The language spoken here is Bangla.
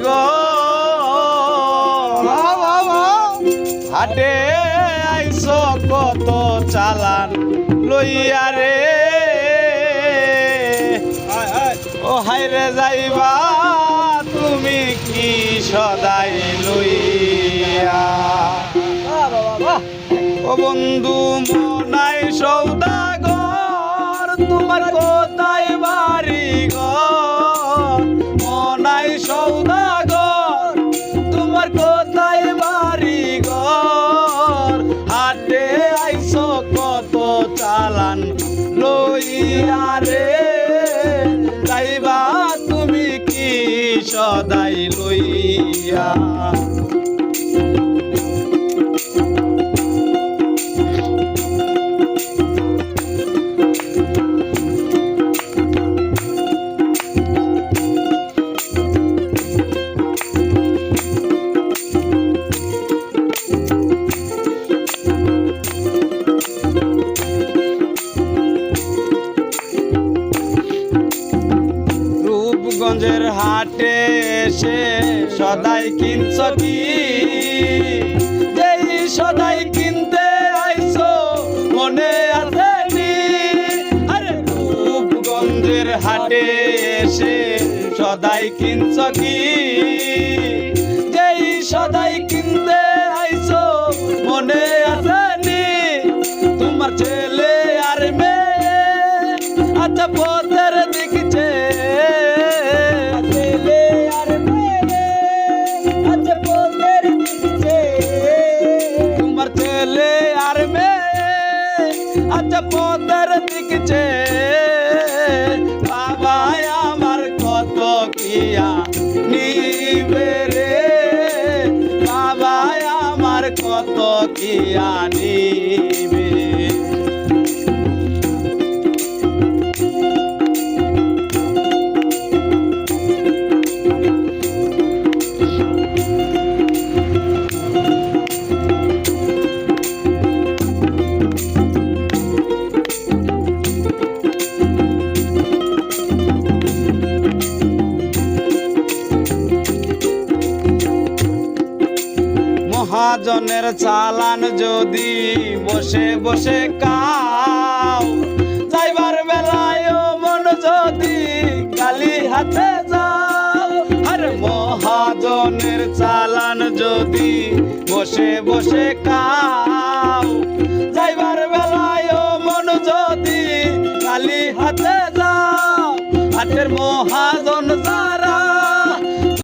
গো হাটে আইছো কত চালান লইয়া রে ও হাইরে যাইবা তুমি কি সদাই লইয়া ও বন্ধু মনাই সৌদাগর তোমার কোথায় বাড়ি ঘর মনাই সৌদাগর তোমার কোথায় বাড়ি ঘর হাটে আইছো কত চালান লইয়া রে যাইবা তুমি কি সদাই লইয়া রূপগঞ্জের হাটে এসে সদাই কিনছ কি যেই সদাই কিনতে আইছো মনে আছে নি আরে রূপগঞ্জের হাটে এসে সদাই কিনছ কি যেই সদাই কিনতে আইছো মনে আছে নি তোমার ছেলে আর মেয়ে আচ্ছা পথের দিকছে আচ্ছা পথের দিকছে বাবা আমার কত কিয়া নিবে রে বাবা আমার কত কিয়া নিবে মহাজনের চালান যদি বসে বসে কাও যাইবার বেলায় মন যদি খালি হাতে যাও আরে মহাজনের চালান যদি বসে বসে কাও